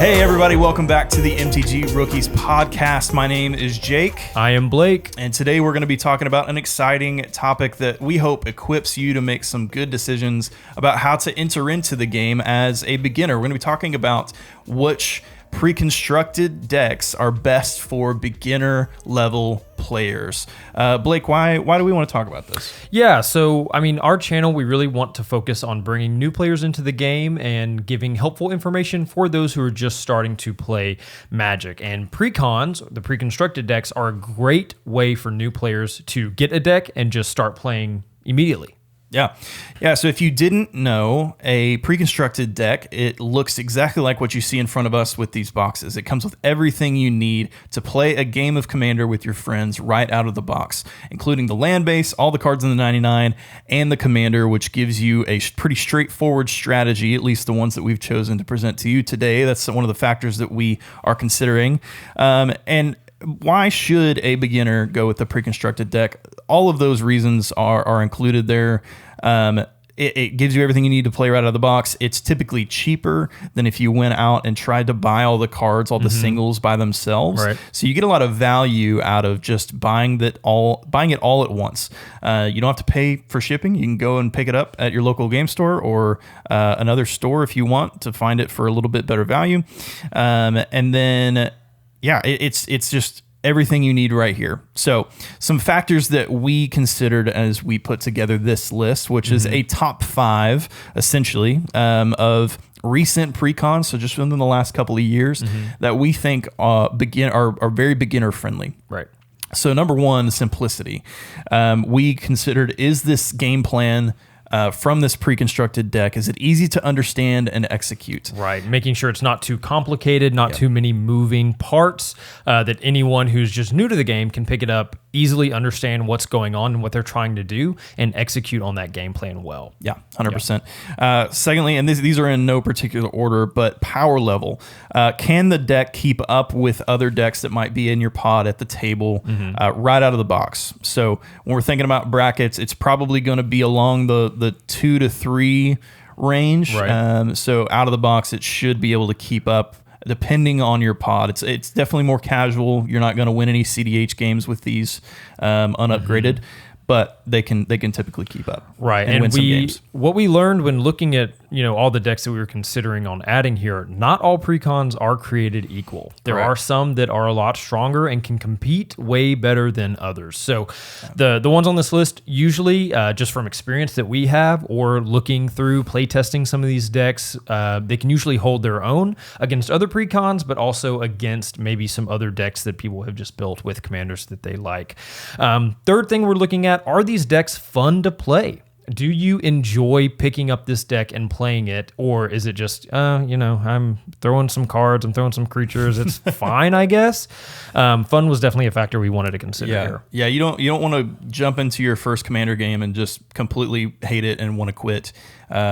Hey everybody, welcome back to the MTG Rookies podcast. My name is Jake. I am Blake. And today we're going to be talking about an exciting topic that we hope equips you to make some good decisions about how to enter into the game as a beginner. We're going to be talking about which pre-constructed decks are best for beginner level players. Blake, why do we want to talk about this? Yeah, so I mean, our channel, we really want to focus on bringing new players into the game and giving helpful information for those who are just starting to play Magic. And Precons, the pre-constructed decks, are a great way for new players to get a deck and just start playing immediately. Yeah. So if you didn't know, a pre-constructed deck, it looks exactly like what you see in front of us with these boxes. It comes with everything you need to play a game of Commander with your friends right out of the box, including the land base, all the cards in the 99, and the Commander, which gives you a pretty straightforward strategy, at least the ones that we've chosen to present to you today. That's one of the factors that we are considering. And why should a beginner go with the pre-constructed deck? All of those reasons are included there. It gives you everything you need to play right out of the box. It's typically cheaper than if you went out and tried to buy all the cards, all the singles by themselves. Right. So you get a lot of value out of just buying it all at once. You don't have to pay for shipping. You can go and pick it up at your local game store or another store if you want to find it for a little bit better value. And then it's just everything you need right here. So some factors that we considered as we put together this list, which is a top 5 essentially of recent precons, so just within the last couple of years, that we think are very beginner friendly. Right. So number 1, simplicity. We considered, is this game plan from this pre-constructed deck, is it easy to understand and execute? Right, making sure it's not too complicated, not too many moving parts, that anyone who's just new to the game can pick it up, easily understand what's going on and what they're trying to do, and execute on that game plan well. Yeah, 100%. Secondly, and these are in no particular order, but power level. Can the deck keep up with other decks that might be in your pod at the table right out of the box? So when we're thinking about brackets, it's probably going to be along the 2 to 3 range. Right. So out of the box, it should be able to keep up depending on your pod. It's definitely more casual. You're not going to win any CDH games with these unupgraded, but they can typically keep up. Right. And win some games. What we learned when looking at, all the decks that we were considering on adding here, not all precons are created equal. There are some that are a lot stronger and can compete way better than others. So the ones on this list, usually just from experience that we have or looking through play testing some of these decks, they can usually hold their own against other precons, but also against maybe some other decks that people have just built with commanders that they like. Third thing we're looking at, are these decks fun to play? Do you enjoy picking up this deck and playing it, or is it just, I'm throwing some cards, I'm throwing some creatures, it's fine, I guess? Fun was definitely a factor we wanted to consider here. Yeah, you don't want to jump into your first Commander game and just completely hate it and want to quit.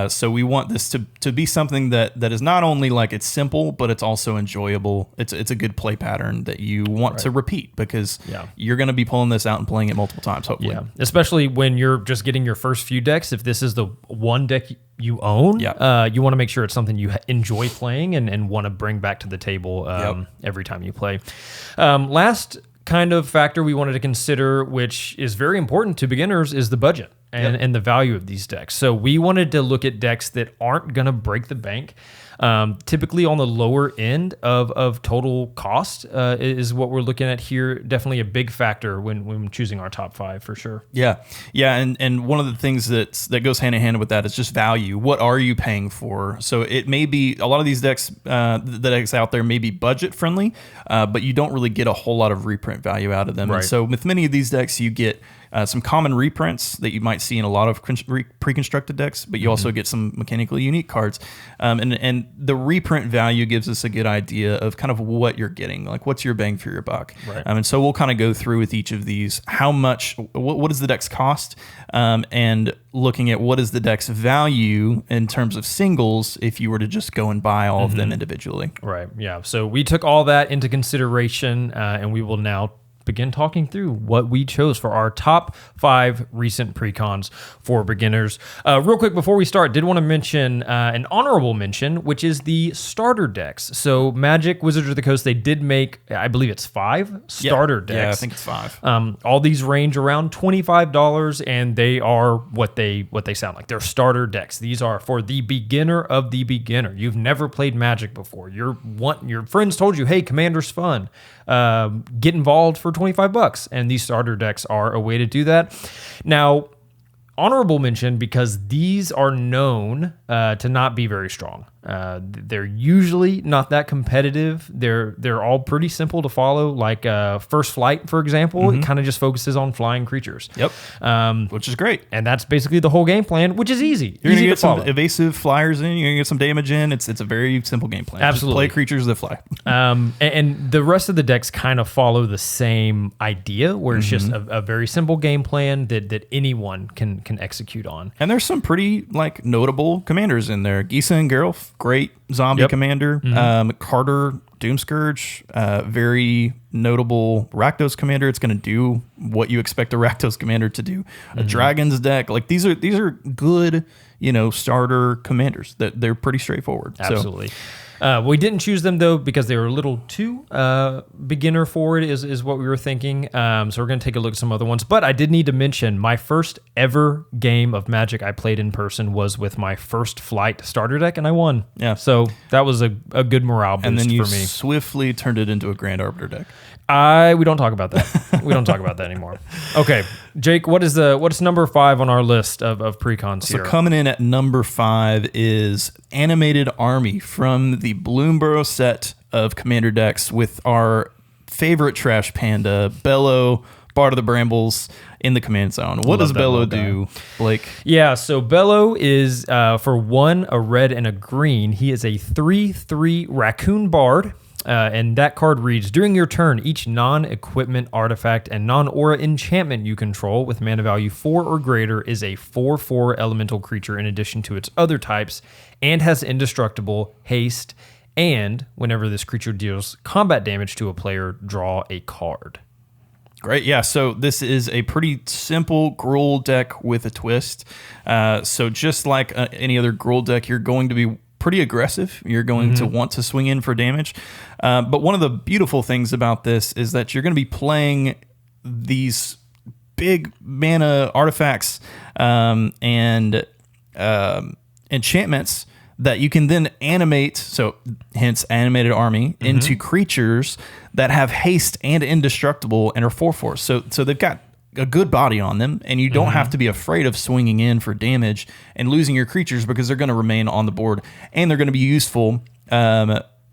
So we want this to be something that is not only like it's simple, but it's also enjoyable. It's a good play pattern that you want to repeat because you're going to be pulling this out and playing it multiple times, hopefully. Yeah, especially when you're just getting your first few decks. If this is the one deck you own, you want to make sure it's something you enjoy playing and want to bring back to the table every time you play. Last kind of factor we wanted to consider, which is very important to beginners, is the budget and the value of these decks. So we wanted to look at decks that aren't going to break the bank. Typically on the lower end of total cost is what we're looking at here. Definitely a big factor when choosing our top 5 for sure. Yeah. And one of the things that goes hand in hand with that is just value. What are you paying for? So it may be a lot of these decks, the decks out there may be budget friendly, but you don't really get a whole lot of reprint value out of them. Right. And so with many of these decks, you get some common reprints that you might see in a lot of pre-constructed decks, but you also get some mechanically unique cards. And the reprint value gives us a good idea of kind of what you're getting, like what's your bang for your buck. Right. And so we'll kind of go through with each of these, how much, what does the deck's cost, and looking at what is the deck's value in terms of singles if you were to just go and buy all of them individually. Right, yeah. So we took all that into consideration, and we will now begin talking through what we chose for our top 5 recent precons for beginners. Real quick before we start, did want to mention an honorable mention, which is the starter decks. So Magic, Wizards of the Coast, they did make, I believe it's 5 starter decks. Yeah, I think it's 5. All these range around $25, and they are what they sound like. They're starter decks. These are for the beginner of the beginner. You've never played Magic before. Your friends told you, hey, Commander's fun. Get involved for $25, and these starter decks are a way to do that. Now, honorable mention because these are known to not be very strong. They're usually not that competitive. They're all pretty simple to follow. Like First Flight, for example, it kind of just focuses on flying creatures. Yep, which is great. And that's basically the whole game plan, which is easy. You're going to get some follow. evasive flyers in. You're going to get some damage in. It's a very simple game plan. Absolutely. Just play creatures that fly. And the rest of the decks kind of follow the same idea, where it's just a very simple game plan that anyone can execute on. And there's some pretty notable commanders in there. Gisa and Geralt, great zombie commander. Carter, Doomscourge, very notable Rakdos commander. It's going to do what you expect a Rakdos commander to do. A Dragon's deck, these are good, starter commanders. That they're pretty straightforward. Absolutely. We didn't choose them though because they were a little too beginner forward is what we were thinking. So we're going to take a look at some other ones. But I did need to mention my first ever game of Magic I played in person was with my First Flight starter deck, and I won. Yeah. So that was a good morale boost for me. And then you swiftly turned it into a Grand Arbiter deck. We don't talk about that. We don't talk about that anymore. Okay, Jake, what's number 5 on our list of precons here? So coming in at number 5 is Animated Army from the Bloomborough set of commander decks with our favorite trash panda, Bello, Bard of the Brambles, in the command zone. What does Bello do, Blake? Yeah, so Bello is, for 1, a red and a green. He is a 3/3 raccoon bard. And that card reads, during your turn, each non-equipment artifact and non-aura enchantment you control with mana value 4 or greater is a 4/4 elemental creature in addition to its other types and has indestructible, haste, and whenever this creature deals combat damage to a player, draw a card. Great. Yeah. So this is a pretty simple Gruul deck with a twist. So just like any other Gruul deck, you're going to be pretty aggressive. You're going to want to swing in for damage. But one of the beautiful things about this is that you're going to be playing these big mana artifacts and enchantments that you can then animate, so hence Animated Army, into creatures that have haste and indestructible and are 4/4. So they've got a good body on them, and you don't have to be afraid of swinging in for damage and losing your creatures because they're going to remain on the board, and they're going to be useful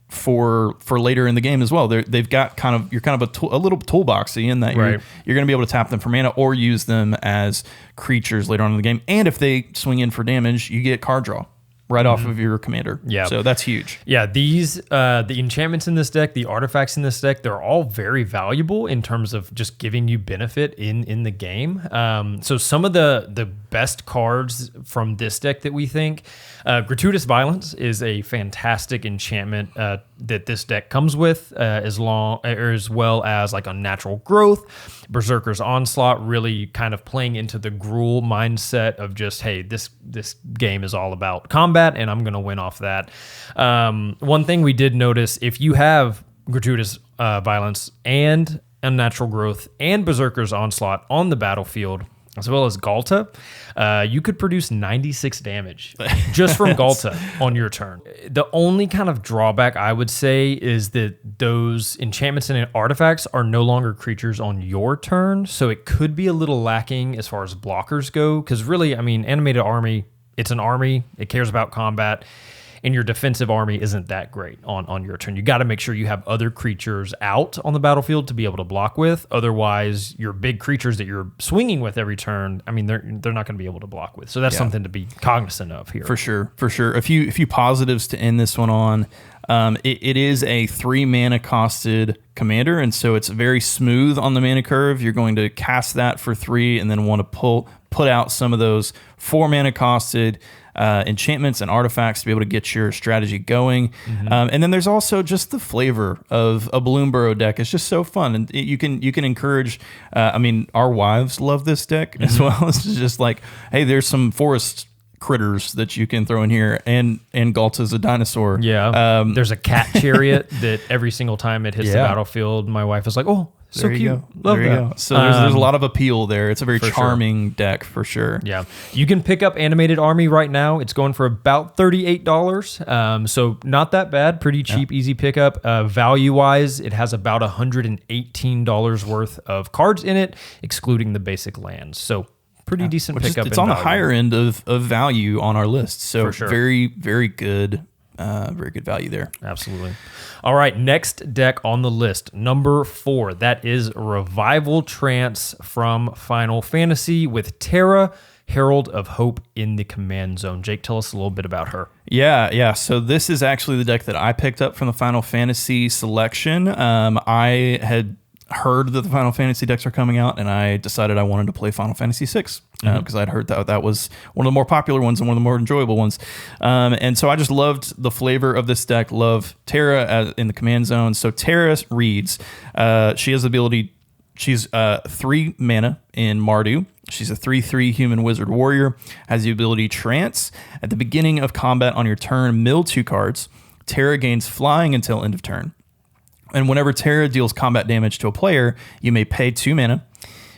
for later in the game as well. They've got you're kind of a little toolboxy in that you're going to be able to tap them for mana or use them as creatures later on in the game. And if they swing in for damage, you get card draw right off of your commander. Yeah. So that's huge. Yeah, these the enchantments in this deck, the artifacts in this deck, they're all very valuable in terms of just giving you benefit in the game. So some of the best cards from this deck that we think, Gratuitous Violence is a fantastic enchantment that this deck comes with, as well as like Unnatural Growth. Berserker's Onslaught, really kind of playing into the Gruul mindset of just, hey, this game is all about combat, and I'm going to win off that. One thing we did notice, if you have Gratuitous Violence and Unnatural Growth and Berserker's Onslaught on the battlefield, as well as Galta, you could produce 96 damage just from Galta on your turn. The only kind of drawback I would say is that those enchantments and artifacts are no longer creatures on your turn, so it could be a little lacking as far as blockers go, because really, I mean, Animated Army, it's an army, it cares about combat, and your defensive army isn't that great on your turn. You got to make sure you have other creatures out on the battlefield to be able to block with. Otherwise, your big creatures that you're swinging with every turn, I mean, they're not going to be able to block with. So that's something to be cognizant of here. For sure. A few positives to end this one on. It is a 3 mana costed commander, and so it's very smooth on the mana curve. You're going to cast that for 3 and then want to put out some of those 4 mana costed enchantments and artifacts to be able to get your strategy going. And then there's also just the flavor of a Bloom Burrow deck. It's just so fun, and you can encourage. I mean, our wives love this deck as well. It's just like, hey, there's some forest critters that you can throw in here, and Galta's a dinosaur. There's a cat chariot that every single time it hits the battlefield, my wife is like, oh, so cute. Love that. So there's a lot of appeal there. It's a very charming deck for sure. Yeah. You can pick up Animated Army right now. It's going for about $38. So not that bad. Pretty cheap, easy pickup. Value-wise, it has about $118 worth of cards in it, excluding the basic lands. So pretty decent pickup. It's on the higher end of value on our list. So very, very good. Very good value there. Absolutely. All right, next deck on the list, number 4. That is Revival Trance from Final Fantasy with Terra, Herald of Hope in the command zone. Jake, tell us a little bit about her. Yeah. So this is actually the deck that I picked up from the Final Fantasy selection. I had heard that the Final Fantasy decks are coming out, and I decided I wanted to play Final Fantasy VI because I'd heard that was one of the more popular ones and one of the more enjoyable ones. And so I just loved the flavor of this deck, love Terra in the command zone. So Terra reads, she has the ability, she's 3 mana in Mardu. She's a 3/3 human wizard warrior, has the ability Trance. At the beginning of combat on your turn, mill 2 cards. Terra gains flying until end of turn. And whenever Terra deals combat damage to a player, you may pay 2 mana.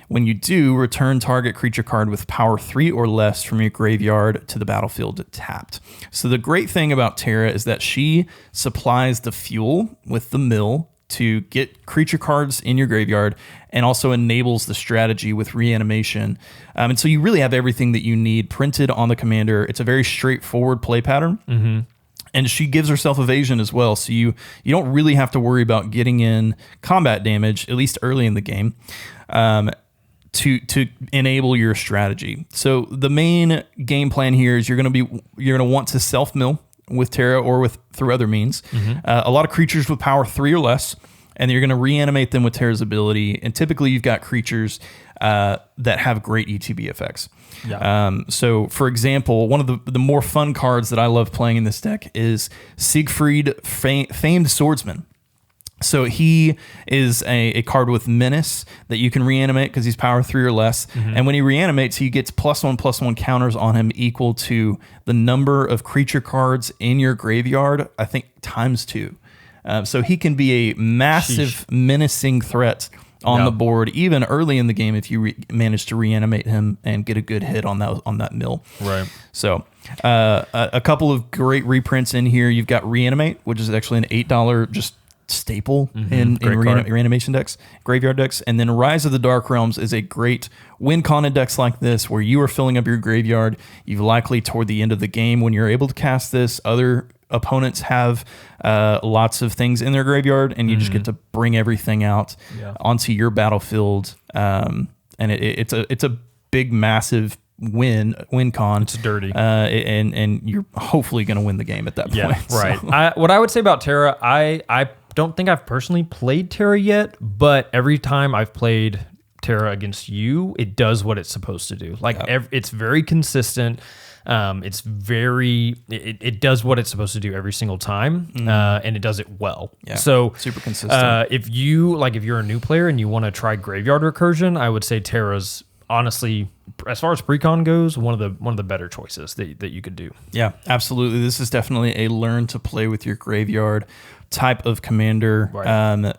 When you do, return target creature card with power 3 or less from your graveyard to the battlefield tapped. So the great thing about Terra is that she supplies the fuel with the mill to get creature cards in your graveyard, and also enables the strategy with reanimation. And so you really have everything that you need printed on the commander. It's a very straightforward play pattern. And she gives herself evasion as well, so you don't really have to worry about getting in combat damage, at least early in the game, to enable your strategy. So the main game plan here is you're gonna want to self mill with Terra or through other means. A lot of creatures with power 3 or less, and you're gonna reanimate them with Terra's ability. And typically you've got creatures that have great ETB effects. So, for example, one of the more fun cards that I love playing in this deck is Siegfried, Famed Swordsman. So he is a card with Menace that you can reanimate because he's power 3 or less. And when he reanimates, he gets +1/+1 counters on him equal to the number of creature cards in your graveyard, I think ×2. So he can be a massive menacing threat on the board, even early in the game, if you manage to reanimate him and get a good hit on that mill. Right. So a couple of great reprints in here. You've got Reanimate, which is actually an $8 just staple in reanimation decks, graveyard decks. And then Rise of the Dark Realms is a great win con in decks like this, where you are filling up your graveyard. You've likely toward the end of the game, when you're able to cast this, other opponents have lots of things in their graveyard, and you just get to bring everything out onto your battlefield. And it's a big, massive win con. It's dirty. And you're hopefully going to win the game at that point. Yeah, right. What I would say about Terra, I don't think I've personally played Terra yet, but every time I've played Terra against you, it does what it's supposed to do. It's very consistent. It does what it's supposed to do every single time, and it does it well. Yeah, so super consistent. If you're a new player and you want to try Graveyard Recursion, I would say Terra's honestly, as far as Precon goes, one of the better choices that you could do. Yeah, absolutely. This is definitely a learn to play with your graveyard type of commander. Right.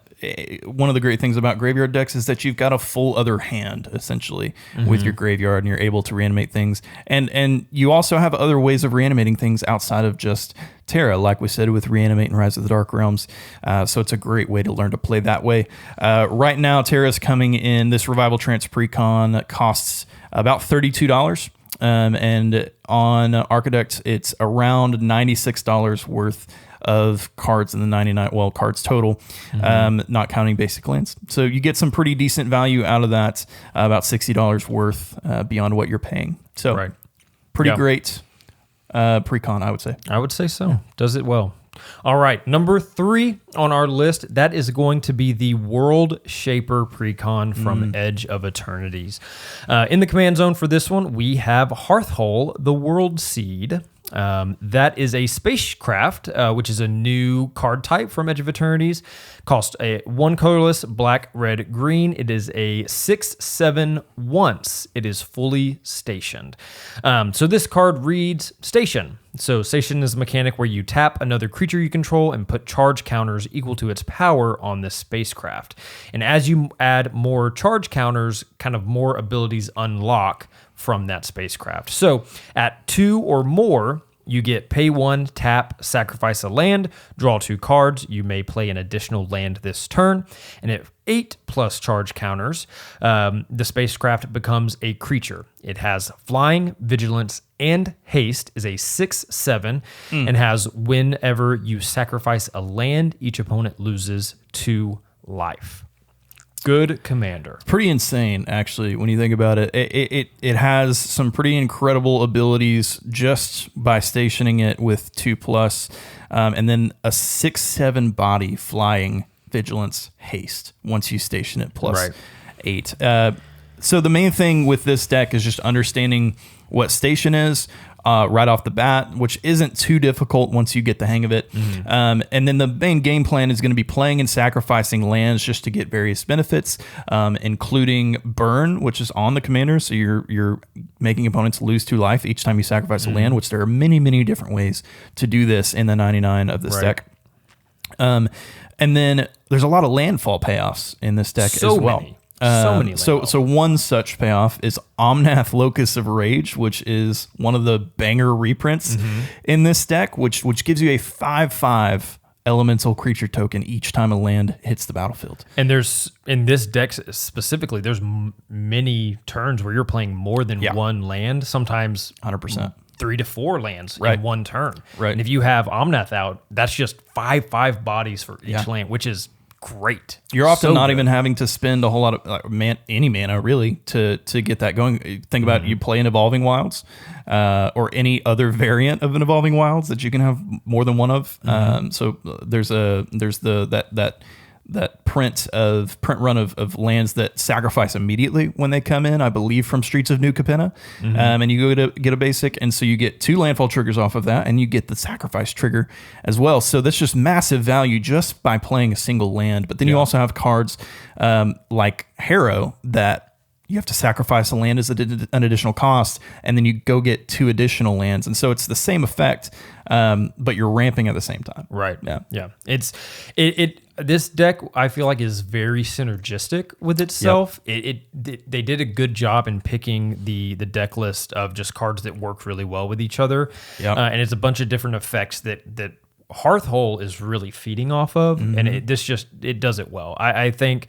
One of the great things about graveyard decks is that you've got a full other hand essentially with your graveyard, and you're able to reanimate things. And you also have other ways of reanimating things outside of just Terra, like we said with Reanimate and Rise of the Dark Realms. So it's a great way to learn to play that way. Right now, Terra's coming in. This Revival Trance Precon costs about $32. And on Architect, it's around $96 worth of cards in the 99 cards total, not counting basic lands. So you get some pretty decent value out of that, about $60 worth beyond what you're paying. So pretty great Precon, I would say. I would say so. Does it well. All right, number 3 on our list, that is going to be the World Shaper Precon from Edge of Eternities. In the command zone for this one, we have Hearthhole, the World Seed. That is a spacecraft, which is a new card type from Edge of Eternities. Cost a 1 colorless, black, red, green. It is a 6/7 once. It is fully stationed. So this card reads Station. So Station is a mechanic where you tap another creature you control and put charge counters equal to its power on this spacecraft. And as you add more charge counters, kind of more abilities unlock from that spacecraft. So at 2 or more, you get pay 1, tap, sacrifice a land, draw 2 cards. You may play an additional land this turn. And at 8+ charge counters, the spacecraft becomes a creature. It has flying, vigilance, and haste, is a 6/7, and has whenever you sacrifice a land, each opponent loses 2 life. Good commander. Pretty insane, actually, when you think about it. It has some pretty incredible abilities just by stationing it with 2+, and then a 6/7 body, flying, vigilance, haste once you station it plus 8. So the main thing with this deck is just understanding what station is right off the bat, which isn't too difficult once you get the hang of it. And then the main game plan is going to be playing and sacrificing lands just to get various benefits, including burn, which is on the commander. So you're making opponents lose 2 life each time you sacrifice a land, which there are many, many different ways to do this in the 99 of this deck. And then there's a lot of landfall payoffs in this deck as well. So one such payoff is Omnath Locus of Rage, which is one of the banger reprints in this deck, which gives you a 5/5 elemental creature token each time a land hits the battlefield. And there's, in this deck specifically, there's many turns where you're playing more than one land, sometimes 100%. 3 to 4 lands in one turn. Right. And if you have Omnath out, that's just 5/5 bodies for each land, which is great. You're often not even having to spend a whole lot of any mana really to get that going. Think about you play an Evolving Wilds or any other variant of an Evolving Wilds that you can have more than one of. So there's that print run of lands that sacrifice immediately when they come in, I believe from Streets of New Capenna. And you go to get a basic, and so you get 2 landfall triggers off of that, and you get the sacrifice trigger as well. So that's just massive value just by playing a single land. But then you also have cards like Harrow that you have to sacrifice a land as an additional cost, and then you go get 2 additional lands. And so it's the same effect, but you're ramping at the same time. Right. Yeah. This deck, I feel like, is very synergistic with itself. They did a good job in picking the deck list of just cards that work really well with each other. And it's a bunch of different effects that Hearthhole is really feeding off of, and it does it well. I think.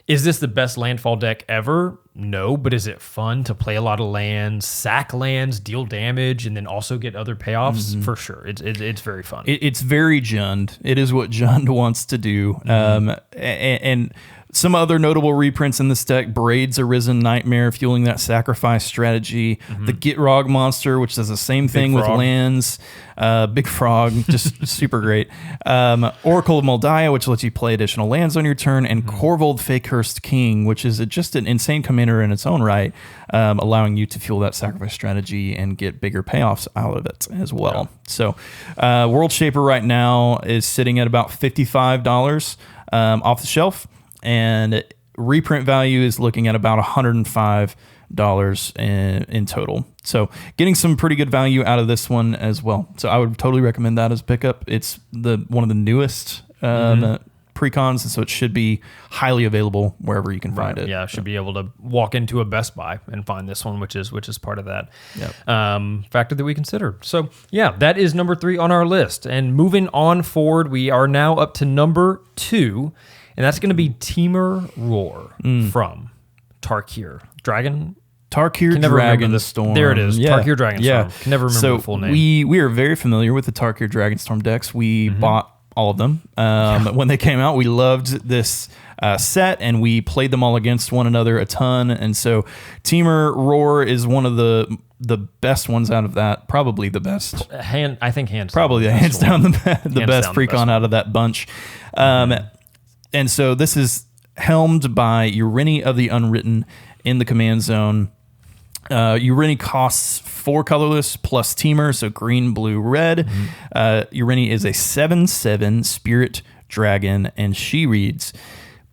Is this the best landfall deck ever? No, but is it fun to play a lot of lands, sack lands, deal damage, and then also get other payoffs? For sure. It's very fun. It's very Jund. It is what Jund wants to do. And some other notable reprints in this deck: Braid's Arisen Nightmare, fueling that sacrifice strategy. The Gitrog monster, which does the same thing with lands. Big Frog, just super great. Oracle of Moldiah, which lets you play additional lands on your turn. And Corvold Fakehurst King, which is just an insane commander in its own right, allowing you to fuel that sacrifice strategy and get bigger payoffs out of it as well. So World Shaper right now is sitting at about $55 off the shelf. And reprint value is looking at about $105 in total. So getting some pretty good value out of this one as well. So I would totally recommend that as a pickup. It's one of the newest precons, and so it should be highly available wherever you can find it. Yeah, should be able to walk into a Best Buy and find this one, which is part of that factor that we considered. So yeah, that is number 3 on our list. And moving on forward, we are now up to number 2. And that's going to be Temur Roar from Tarkir Dragonstorm. There it is. Tarkir Dragonstorm. Can never remember the full name. We are very familiar with the Tarkir Dragonstorm decks. We bought all of them when they came out. We loved this set, and we played them all against one another a ton. And so Temur Roar is one of the the best ones out of that. Probably the best. I think hands probably down, hands down the best Precon out of that bunch. And so this is helmed by Urini of the Unwritten in the command zone. Urini costs 4 colorless plus teamer, so green, blue, red. Urini is a 7/7 spirit dragon, and she reads,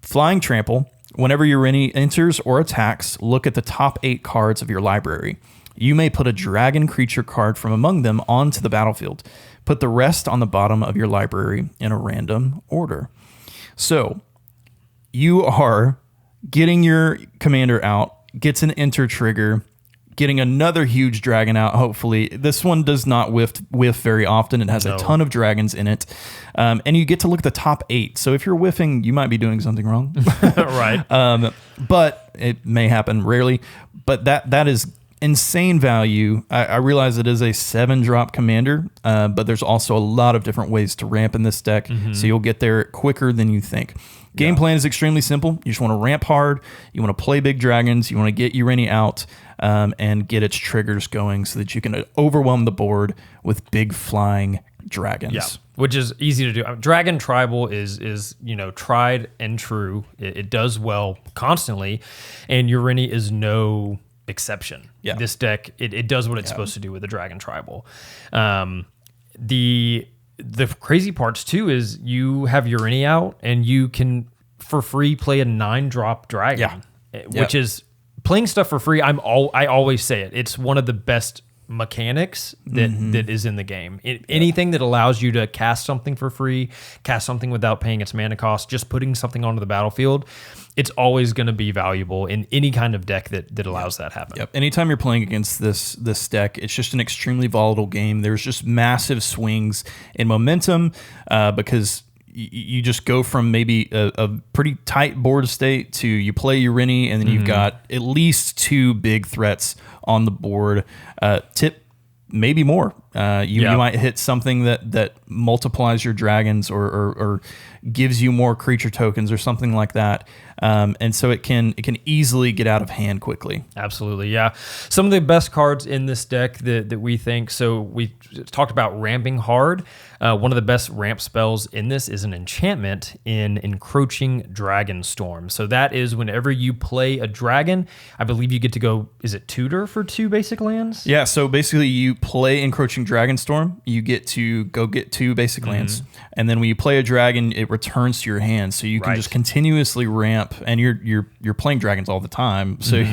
Flying Trample. Whenever Urini enters or attacks, look at the top 8 cards of your library. You may put a dragon creature card from among them onto the battlefield. Put the rest on the bottom of your library in a random order. So you are getting your commander out, gets an enter trigger, getting another huge dragon out, hopefully. This one does not whiff very often. It has a ton of dragons in it. And you get to look at the top 8. So if you're whiffing, you might be doing something wrong. Right. But it may happen rarely. But that is insane value. I realize it is a 7-drop commander, but there's also a lot of different ways to ramp in this deck. So you'll get there quicker than you think. Game plan is extremely simple. You just want to ramp hard. You want to play big dragons. You want to get Urini out and get its triggers going so that you can overwhelm the board with big flying dragons. Yeah, which is easy to do. Dragon Tribal is tried and true. It does well constantly, and Urini is no exception. Yeah. This deck, it does what it's supposed to do with the Dragon Tribal. The crazy parts too is you have Urini out and you can for free play a 9-drop dragon, which is playing stuff for free. I always say it. It's one of the best mechanics that is in the game. Anything that allows you to cast something for free, cast something without paying its mana cost, just putting something onto the battlefield, it's always going to be valuable in any kind of deck that allows that happen. Yep. Anytime you're playing against this deck, it's just an extremely volatile game. There's just massive swings in momentum because you just go from maybe a pretty tight board state to you play Urini, and then you've got at least 2 big threats on the board. Maybe more. You might hit something that multiplies your dragons or gives you more creature tokens or something like that. And so it can easily get out of hand quickly. Absolutely, yeah. Some of the best cards in this deck that we think, so we talked about ramping hard. One of the best ramp spells in this is an enchantment in Encroaching Dragon Storm. So that is whenever you play a dragon, I believe you get to go, is it tutor for 2 basic lands? Yeah, so basically you play Encroaching Dragon Storm, you get to go get 2 basic lands, and then when you play a dragon, it returns to your hand, so you can just continuously ramp, and you're playing dragons all the time. So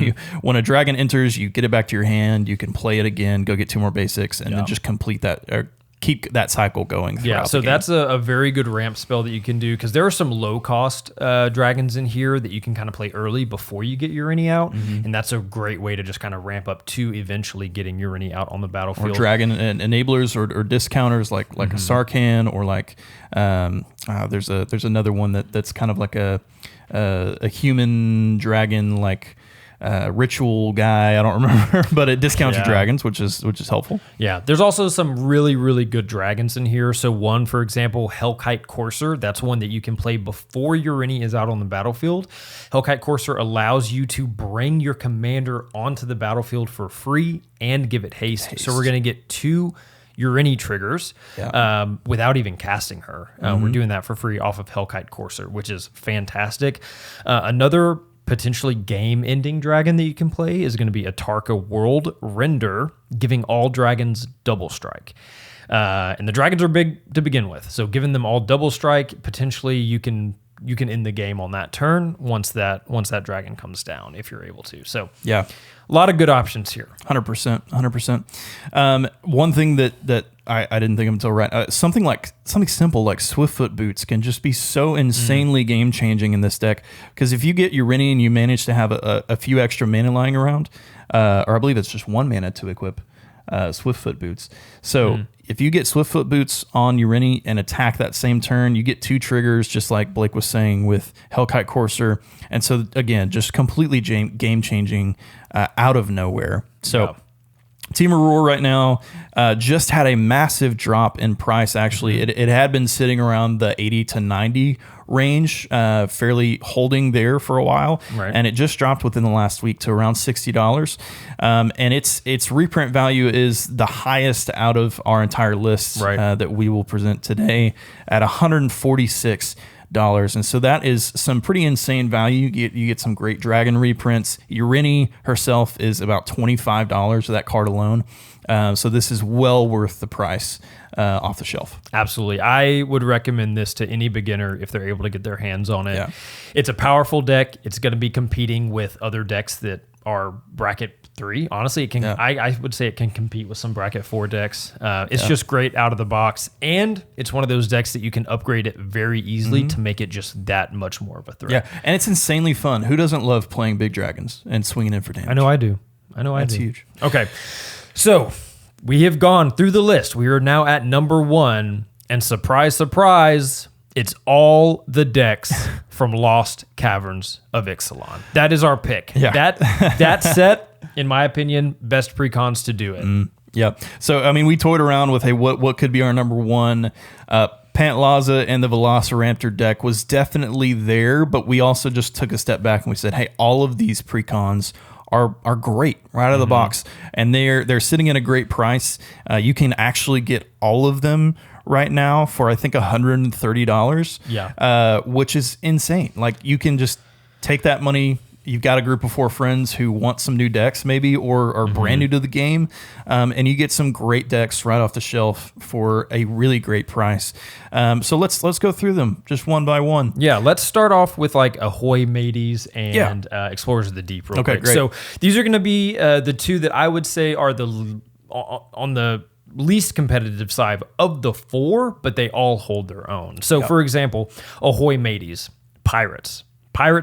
when a dragon enters, you get it back to your hand, you can play it again, go get 2 more basics, and then just complete that or keep that cycle going. So that's a very good ramp spell that you can do, because there are some low cost dragons in here that you can kind of play early before you get Urini out, and that's a great way to just kind of ramp up to eventually getting Urini out on the battlefield. Or dragon enablers or discounters like a Sarkhan, or like there's another one that's kind of like a human dragon, like ritual guy. I don't remember, but it discounts your dragons, which is helpful. Yeah. There's also some really, really good dragons in here. So one, for example, Hellkite Courser. That's one that you can play before Urini is out on the battlefield. Hellkite Courser allows you to bring your commander onto the battlefield for free and give it haste. So we're going to get 2 Urini triggers without even casting her. We're doing that for free off of Hellkite Courser, which is fantastic. Another potentially game-ending dragon that you can play is going to be Atarka World Render, giving all dragons double strike. And the dragons are big to begin with, so giving them all double strike, potentially you can end the game on that turn once that dragon comes down, if you're able to. So yeah, a lot of good options here. 100%. One thing that I didn't think of until right, something simple like Swiftfoot Boots can just be so insanely game changing in this deck, because if you get Urini and you manage to have a few extra mana lying around, or I believe it's just 1 mana to equip Swiftfoot Boots. So if you get Swiftfoot Boots on Urini and attack that same turn, you get 2 triggers, just like Blake was saying with Hellkite Courser. And so again, just completely game changing out of nowhere. So Team Aurora right now just had a massive drop in price. Actually, it had been sitting around the 80 to 90 range, fairly holding there for a while, and it just dropped within the last week to around $60. And its reprint value is the highest out of our entire list that we will present today at $146. And so that is some pretty insane value. You get some great dragon reprints. Urini herself is about $25 for that card alone. So this is well worth the price off the shelf. Absolutely. I would recommend this to any beginner if they're able to get their hands on it. Yeah. It's a powerful deck. It's going to be competing with other decks that are bracket 3. Honestly, it can. Yeah. I would say it can compete with some bracket 4 decks. It's just great out of the box, and it's one of those decks that you can upgrade it very easily to make it just that much more of a threat. Yeah, and it's insanely fun. Who doesn't love playing big dragons and swinging in for damage? I know I do. That's huge. Okay, so we have gone through the list. We are now at number 1, and surprise, surprise, it's all the decks from Lost Caverns of Ixalan. That is our pick. Yeah. That set, in my opinion, best precons to do it. Yeah. So, I mean, we toyed around with, hey, what could be our number 1? Pantlaza and the Velociraptor deck was definitely there, but we also just took a step back and we said, hey, all of these precons are great right out of the box, and they're sitting at a great price. You can actually get all of them right now for I think $130. Yeah. Which is insane. Like, you can just take that money. You've got a group of 4 friends who want some new decks maybe, or are brand new to the game, and you get some great decks right off the shelf for a really great price. So let's go through them just one by one. Yeah, let's start off with like Ahoy Mateys and Explorers of the Deep real quick. Great. So these are going to be the 2 that I would say are on the least competitive side of the 4, but they all hold their own. So for example, Ahoy Mateys, Pirates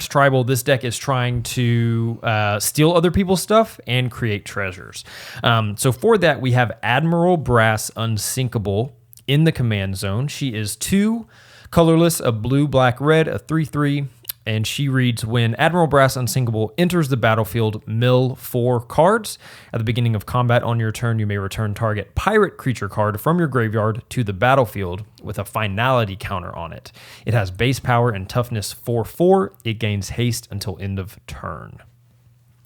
Tribal. This deck is trying to steal other people's stuff and create treasures. So for that, we have Admiral Brass Unsinkable in the command zone. She is 2 colorless, a blue, black, red, a 3/3. And she reads, when Admiral Brass Unsinkable enters the battlefield, mill 4 cards. At the beginning of combat on your turn, you may return target pirate creature card from your graveyard to the battlefield with a finality counter on it. It has base power and toughness 4/4. It gains haste until end of turn.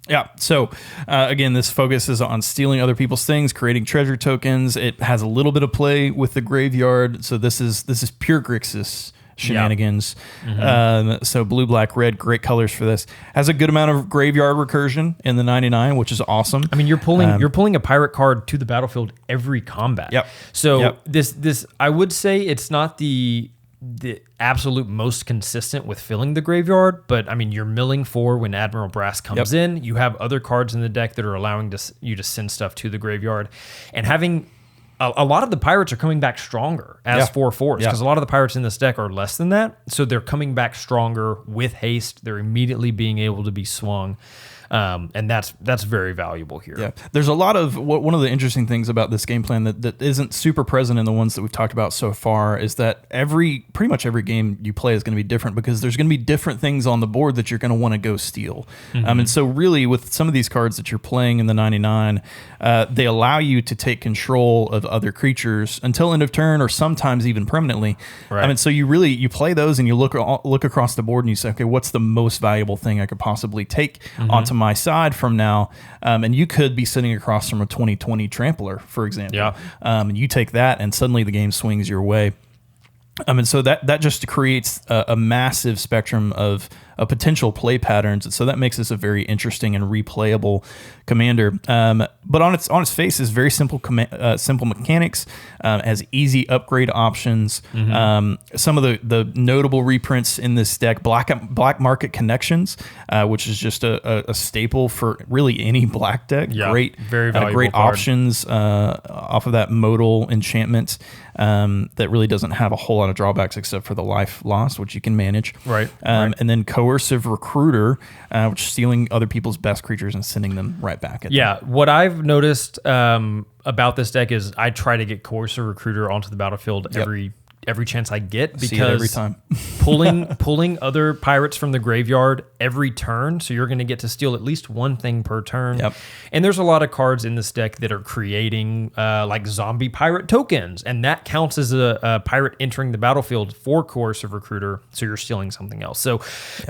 Yeah. So again, this focuses on stealing other people's things, creating treasure tokens. It has a little bit of play with the graveyard. So this is pure Grixis shenanigans. So blue, black, red, great colors for this. Has a good amount of graveyard recursion in the 99, which is awesome. I mean, you're pulling a pirate card to the battlefield every combat. Yep. So this I would say it's not the absolute most consistent with filling the graveyard, but I mean, you're milling 4 when Admiral Brass comes in. You have other cards in the deck that are allowing you to send stuff to the graveyard, and having a lot of the pirates are coming back stronger as 4/4s because a lot of the pirates in this deck are less than that. So they're coming back stronger with haste. They're immediately being able to be swung. And that's very valuable here. Yeah, there's a lot of one of the interesting things about this game plan that isn't super present in the ones that we've talked about so far is that pretty much every game you play is going to be different because there's going to be different things on the board that you're going to want to go steal. And so really with some of these cards that you're playing in the 99, they allow you to take control of other creatures until end of turn or sometimes even permanently. Right. I mean, so you play those and you look across the board and you say, okay, what's the most valuable thing I could possibly take onto my side from now, and you could be sitting across from a 2020 Trampler, for example. And you take that, and suddenly the game swings your way. And so that just creates a massive spectrum of potential play patterns, and so that makes this a very interesting and replayable commander. But on its face is very simple mechanics, has easy upgrade options. Some of the notable reprints in this deck: Black Market Connections, which is just a staple for really any black deck. Great, very valuable great card. options off of that modal enchantment that really doesn't have a whole lot of drawbacks except for the life loss, which you can manage. Right. And then Coercive Recruiter, which is stealing other people's best creatures and sending them right back at them. What I've noticed about this deck is I try to get Coercive Recruiter onto the battlefield every chance I get See it every because time. pulling other pirates from the graveyard every turn, so you're going to get to steal at least one thing per turn. Yep. And there's a lot of cards in this deck that are creating like zombie pirate tokens, and that counts as a pirate entering the battlefield for Coercive Recruiter, so you're stealing something else. So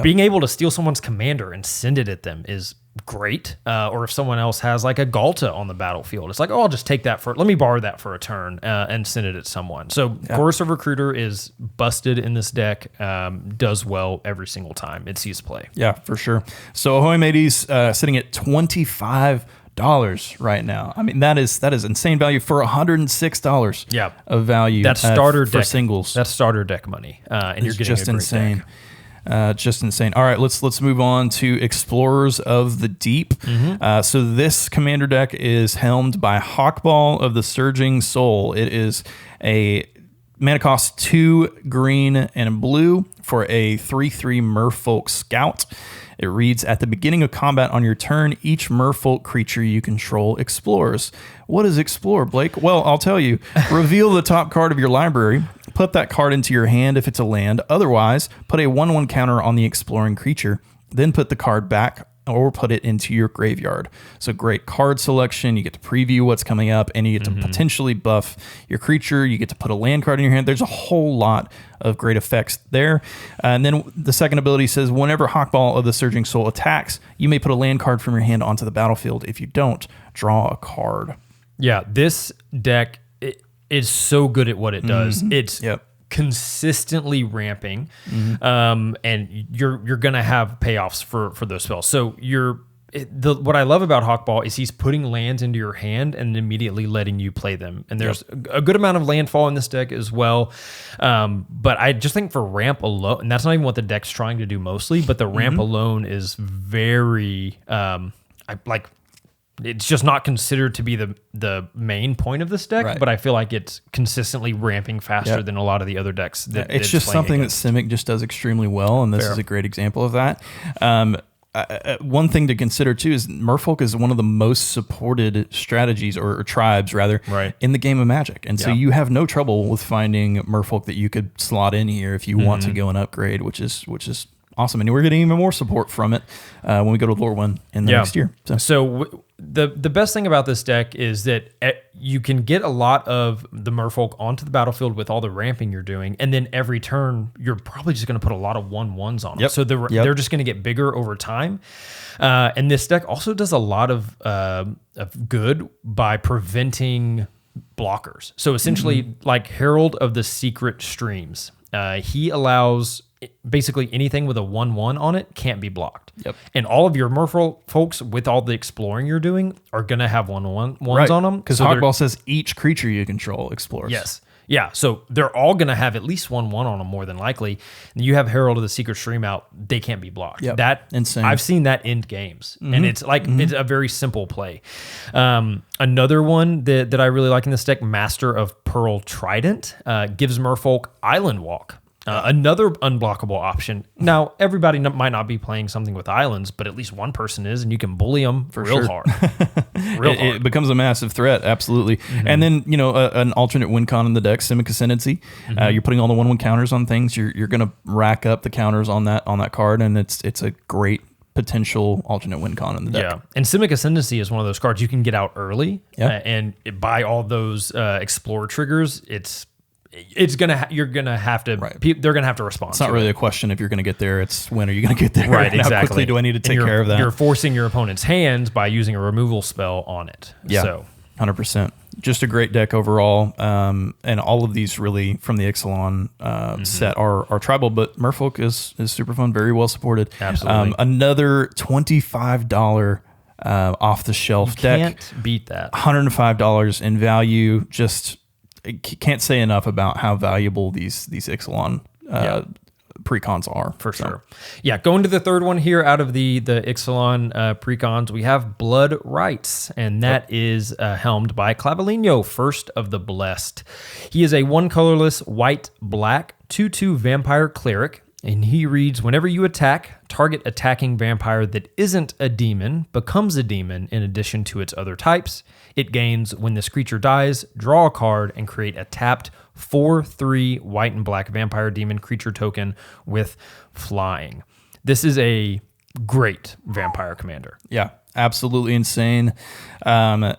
being able to steal someone's commander and send it at them is great. Or if someone else has like a Galta on the battlefield, it's like, oh, I'll just take that let me borrow that for a turn and send it at someone. So Coercive Recruiter is busted in this deck, does well every single time it sees play. Yeah, for sure. So Ahoy Mateys sitting at $25 right now. I mean, that is insane value for $106 of value. That's starter for deck singles. That's starter deck money. And you're getting just a great insane. deck. Just insane. All right, let's move on to Explorers of the Deep. So this commander deck is helmed by Hawkball of the Surging Soul. It is a mana cost 2 green and blue for a 3/3 Merfolk Scout. It reads, at the beginning of combat on your turn, each merfolk creature you control explores. What is explore, Blake? Well, I'll tell you. Reveal the top card of your library. Put that card into your hand if it's a land. Otherwise, put a 1/1 counter on the exploring creature. Then put the card back or put it into your graveyard. So great card selection. You get to preview what's coming up, and you get to potentially buff your creature. You get to put a land card in your hand. There's a whole lot of great effects there. And then the second ability says, whenever Hawkball of the Surging Soul attacks, you may put a land card from your hand onto the battlefield. If you don't, draw a card. Yeah, this deck is so good at what it does. It's consistently ramping, and you're gonna have payoffs for those spells. So what I love about Hawkball is he's putting lands into your hand and immediately letting you play them. And there's a good amount of landfall in this deck as well. But I just think for ramp alone, and that's not even what the deck's trying to do mostly, but the ramp alone is very it's just not considered to be the main point of this deck, but I feel like it's consistently ramping faster than a lot of the other decks. It's just something that Simic just does extremely well, and this is a great example of that. One thing to consider too is Merfolk is one of the most supported strategies or tribes rather in the game of Magic, and so you have no trouble with finding Merfolk that you could slot in here if you want to go and upgrade, which is awesome, and we're getting even more support from it when we go to Lorwyn in the next year. So the best thing about this deck is that you can get a lot of the Merfolk onto the battlefield with all the ramping you're doing, and then every turn you're probably just going to put a lot of 1/1s on them. So they're just going to get bigger over time. And this deck also does a lot of good by preventing blockers. So essentially, like Herald of the Secret Streams, he allows basically anything with a 1/1 on it can't be blocked. And all of your Merfolk folks with all the exploring you're doing are going to have 1/1s on them. Because Hawkball says each creature you control explores. Yes. Yeah, so they're all going to have at least 1/1 on them more than likely. And you have Herald of the Secret Stream out, they can't be blocked. That insane. I've seen that end games, and it's like it's a very simple play. Another one that I really like in this deck, Master of Pearl Trident, gives Merfolk Island Walk. Another unblockable option. Now, everybody might not be playing something with islands, but at least one person is, and you can bully them real hard. It becomes a massive threat, absolutely. And then, an alternate win con in the deck, Simic Ascendancy. You're putting all the 1/1 counters on things. You're going to rack up the counters on that card, and it's a great potential alternate win con in the deck. Yeah, and Simic Ascendancy is one of those cards you can get out early, and buy all those Explore triggers. You're gonna have to. They're gonna have to respond. It's not really a question if you're gonna get there. It's when are you gonna get there? Right. And exactly. How quickly do I need to take care of that? You're forcing your opponent's hands by using a removal spell on it. Yeah. So 100%. Just a great deck overall. And all of these really from the Ixalan set are tribal, but Merfolk is super fun, very well supported. Absolutely. Another $25 off the shelf deck. Can't beat that. $105 in value. Just can't say enough about how valuable these Ixalan precons are. For sure. Yeah, going to the third one here out of the Ixalan precons, we have Blood Rites, and that is helmed by Clavelino, first of the Blessed. He is a one colorless white-black 2/2 vampire cleric. and he reads, whenever you attack, target attacking vampire that isn't a demon becomes a demon in addition to its other types. It gains when this creature dies, draw a card, and create a tapped 4/3 white and black vampire demon creature token with flying. This is a great vampire commander. Yeah, absolutely insane. The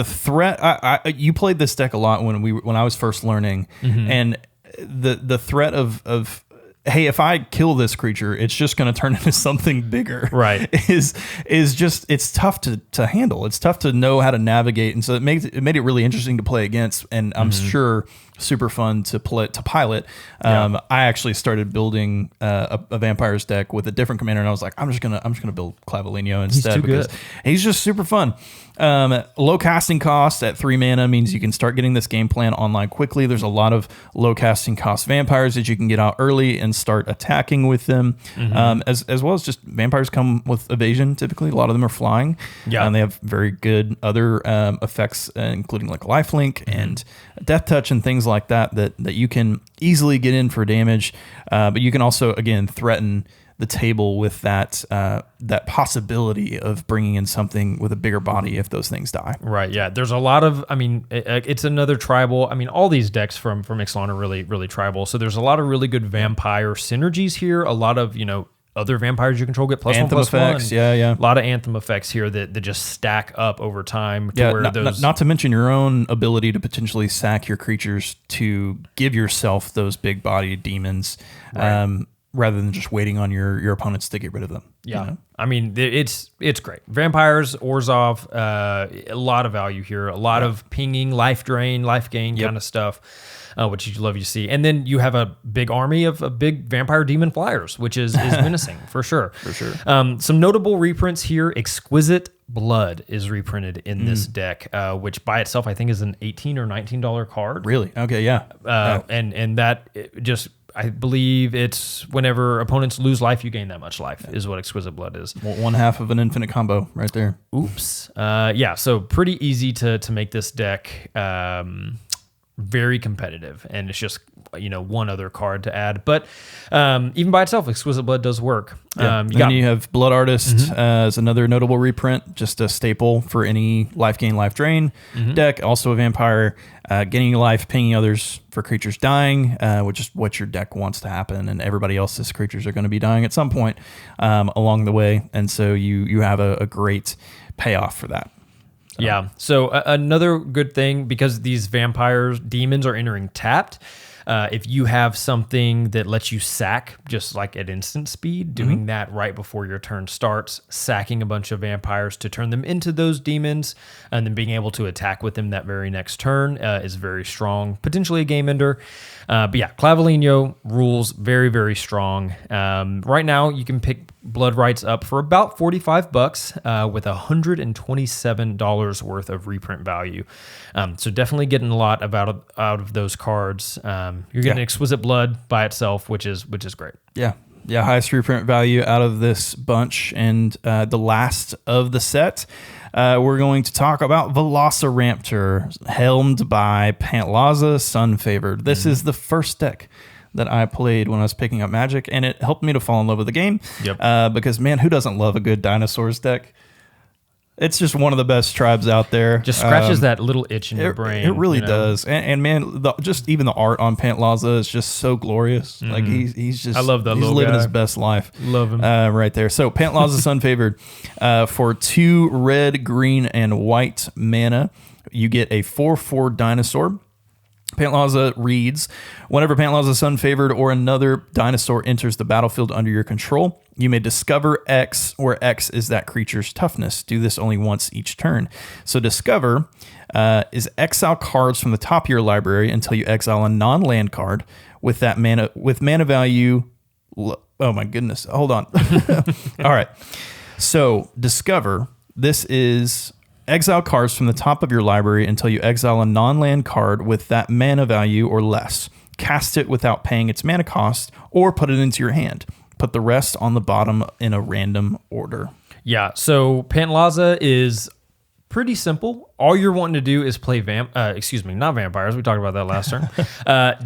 threat. You played this deck a lot when I was first learning, and the threat of hey, if I kill this creature, it's just going to turn into something bigger. Right. Is just, it's tough to handle. It's tough to know how to navigate. And so it made it really interesting to play against. And I'm sure super fun to pilot. I actually started building a vampires deck with a different commander, and I was like, I'm just gonna build Clavileno instead. He's too good. He's just super fun. Low casting cost at 3 mana means you can start getting this game plan online quickly. There's a lot of low casting cost vampires that you can get out early and start attacking with them. As well as just vampires come with evasion. Typically, a lot of them are flying. Yeah, and they have very good other effects, including like lifelink and death touch and things like that you can easily get in for damage. But you can also, again, threaten the table with that possibility of bringing in something with a bigger body if those things die. Right. Yeah. There's a lot of, it's another tribal. All these decks from Ixalan are really, really tribal. So there's a lot of really good vampire synergies here. A lot of, other vampires you control get Anthem effects. Yeah. A lot of Anthem effects here that just stack up over time. Not to mention your own ability to potentially sack your creatures to give yourself those big body demons. Right. Rather than just waiting on your opponents to get rid of them. Yeah. It's great. Vampires, Orzhov, a lot of value here. A lot of pinging, life drain, life gain kind of stuff, which you love to see. And then you have a big army of big vampire demon flyers, which is menacing for sure. For sure. Some notable reprints here. Exquisite Blood is reprinted in this deck, which by itself I think is an $18 or $19 card. Really? Okay, yeah. And that just... I believe it's whenever opponents lose life, you gain that much life is what Exquisite Blood is. Well, 1/2 of an infinite combo right there. Oops. So pretty easy to make this deck very competitive. And it's just, one other card to add. But even by itself, Exquisite Blood does work. Yeah. You have Blood Artist as another notable reprint, just a staple for any life gain, life drain deck. Also a vampire, gaining life, pinging others for creatures dying, which is what your deck wants to happen. And everybody else's creatures are going to be dying at some point along the way. And so you have a great payoff for that. Yeah. So another good thing, because these demons are entering tapped, if you have something that lets you sack just like at instant speed, doing that right before your turn starts, sacking a bunch of vampires to turn them into those demons, and then being able to attack with them that very next turn is very strong, potentially a game ender. But yeah, Clavileno rules very, very strong. Right now, you can pick Blood Rights up for about $45 with $127 worth of reprint value. So definitely getting a lot out of those cards. You're getting Exquisite Blood by itself, which is great. Yeah. Yeah, highest reprint value out of this bunch. And the last of the set, we're going to talk about Velociraptor, helmed by Pantlaza Sunfavored. This is the first deck that I played when I was picking up Magic, and it helped me to fall in love with the game. Yep. Because, man, who doesn't love a good dinosaurs deck? It's just one of the best tribes out there. Just scratches that little itch in your brain. It really does. And man, just even the art on Pantlaza is just so glorious. Like he's just, I love that. He's living his best life. Love him. Right there. So Pantlaza Sunfavored, for 2 red, green, and white mana, you get a 4/4 dinosaur. Pantlaza reads, whenever Pantlaza Sunfavored or another dinosaur enters the battlefield under your control, you may discover X, where X is that creature's toughness. Do this only once each turn. So discover is exile cards from the top of your library until you exile a non-land card with mana value. Oh my goodness. Hold on. All right. So discover, this is exile cards from the top of your library until you exile a non-land card with that mana value or less. Cast it without paying its mana cost, or put it into your hand. Put the rest on the bottom in a random order. Yeah, so Pantlaza is pretty simple. all you're wanting to do is play not vampires. We talked about that last turn.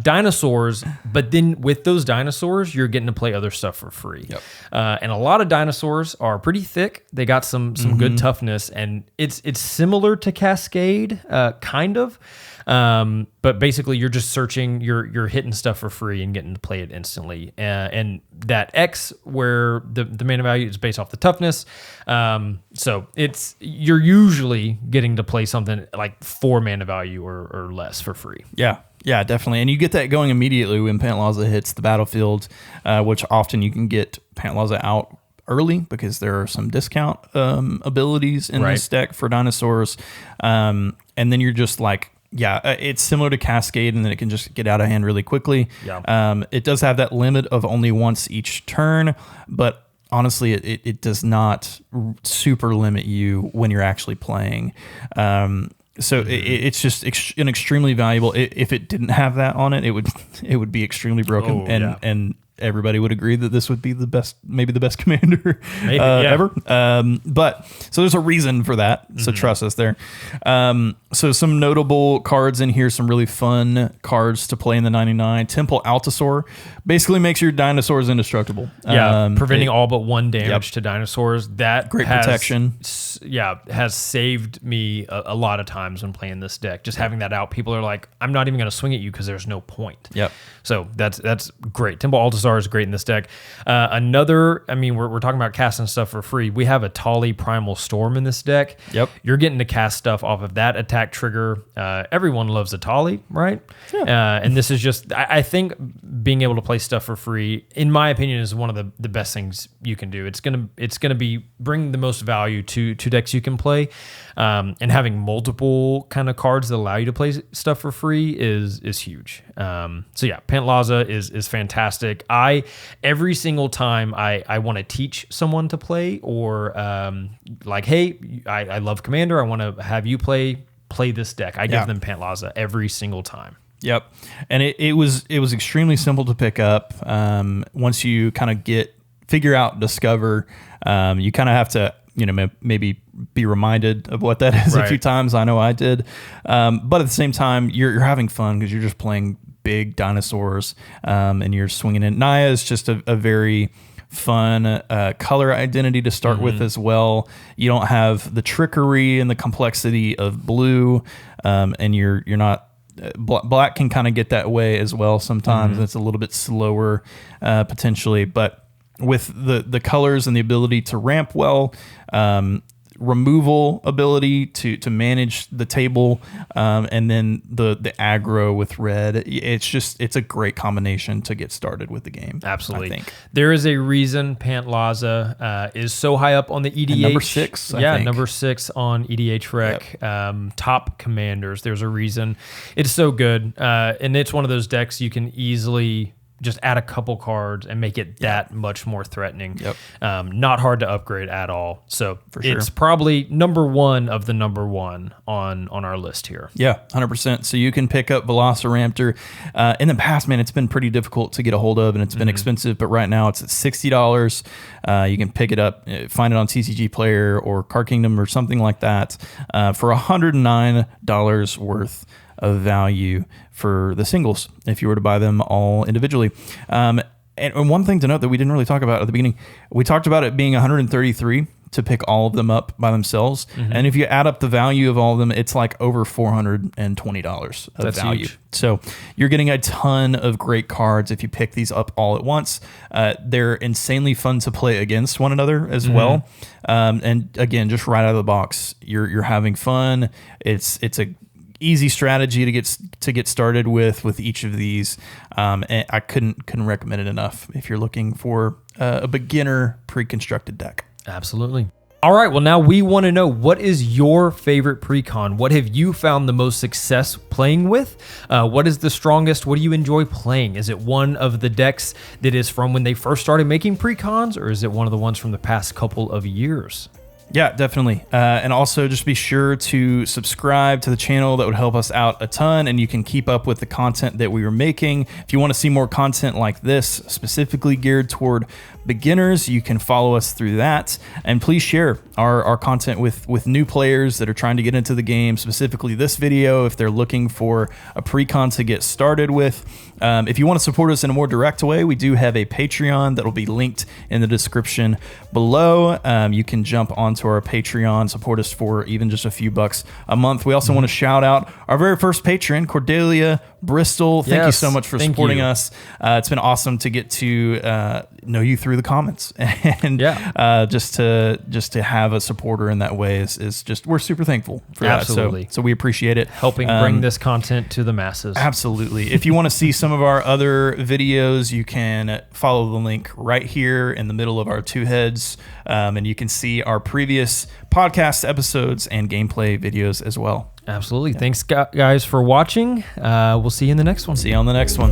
Dinosaurs, but then with those dinosaurs, you're getting to play other stuff for free. Yep. And a lot of dinosaurs are pretty thick. They got some good toughness, and it's similar to Cascade, kind of. But basically, you're just searching, you're hitting stuff for free and getting to play it instantly. And that X, where the mana value is based off the toughness, so you're usually getting to play something like 4 mana value or less for free. Yeah, definitely. And you get that going immediately when Pantlaza hits the battlefield, which often you can get Pantlaza out early because there are some discount abilities in this deck for dinosaurs. And then you're just like, it's similar to Cascade, and then it can just get out of hand really quickly. Yeah. It does have that limit of only once each turn, but honestly, it does not super limit you when you're actually playing. So it's just an extremely valuable. If it didn't have that on it, it would be extremely broken, and everybody would agree that this would be maybe the best commander ever. But so there's a reason for that. So trust us there. So some notable cards in here, some really fun cards to play in the 99. Temple Altasaur basically makes your dinosaurs indestructible. Preventing all but 1 damage to dinosaurs. That great protection. Has saved me a lot of times when playing this deck. Just having that out, people are like, I'm not even going to swing at you because there's no point. Yep. So that's great. Temple Altasaur is great in this deck. We're talking about casting stuff for free. We have a Tali Primal Storm in this deck. Yep. You're getting to cast stuff off of that attack trigger. Everyone loves a Tali, right? Yeah. And this is just, I think being able to play stuff for free, in my opinion, is one of the best things you can do. It's gonna be bring the most value to decks you can play. And having multiple kind of cards that allow you to play stuff for free is huge. Pantlaza is fantastic. Every single time I want to teach someone to play, or hey, I love Commander, I want to have you play this deck, I give them Pantlaza every single time. Yep. And it was extremely simple to pick up. Once you kind of figure out, discover, you kind of have to, maybe be reminded of what that is a few times. I know I did. But at the same time, you're having fun because you're just playing big dinosaurs, and you're swinging in. Naya is just a very fun color identity to start with as well. You don't have the trickery and the complexity of blue, and you're not. Black can kind of get that way as well sometimes. It's a little bit slower potentially, but with the colors and the ability to ramp well, removal ability to manage the table, and then the aggro with red, it's a great combination to get started with the game. Absolutely. I think there is a reason Pantlaza is so high up on the EDH. And number 6, I think. Number 6 on EDH Rec. Top commanders. There's a reason. It's so good, and it's one of those decks you can easily just add a couple cards and make it that much more threatening. Not hard to upgrade at all. So it's probably number 1 of the number 1 on our list here. Yeah, 100%. So you can pick up Velociraptor. In the past, man, it's been pretty difficult to get a hold of, and it's been expensive, but right now it's at $60. You can pick it up, find it on TCG Player or Card Kingdom or something like that, for $109 worth of value for the singles if you were to buy them all individually. And one thing to note that we didn't really talk about at the beginning, we talked about it being $133 to pick all of them up by themselves. And if you add up the value of all of them, it's like over $420 of That's value. Huge. So you're getting a ton of great cards if you pick these up all at once. They're insanely fun to play against one another as well. And again, just right out of the box, you're having fun. It's a easy strategy to get started with each of these. And I couldn't recommend it enough if you're looking for a beginner pre-constructed deck. Absolutely. All right, well, now we want to know, what is your favorite Precon? What have you found the most success playing with? What is the strongest? What do you enjoy playing? Is it one of the decks that is from when they first started making Precons, or is it one of the ones from the past couple of years? Yeah, definitely. And also just be sure to subscribe to the channel. That would help us out a ton, and you can keep up with the content that we are making. If you want to see more content like this, specifically geared toward beginners, you can follow us through that. And please share our content with new players that are trying to get into the game, specifically this video, if they're looking for a Precon to get started with. If you want to support us in a more direct way, we do have a Patreon that will be linked in the description below. You can jump onto our Patreon, support us for even just a few bucks a month. We also want to shout out our very first patron, Cordelia Bristol. Thank you so much for supporting us. It's been awesome to get to know you through the comments, and just to have a supporter in that way is just, we're super thankful for that. So we appreciate it, helping bring this content to the masses. Absolutely. If you want to see some of our other videos, you can follow the link right here in the middle of our two heads, and you can see our previous podcast episodes and gameplay videos as well. Absolutely. Thanks, guys, for watching. We'll see you in the next one. See you on the next one.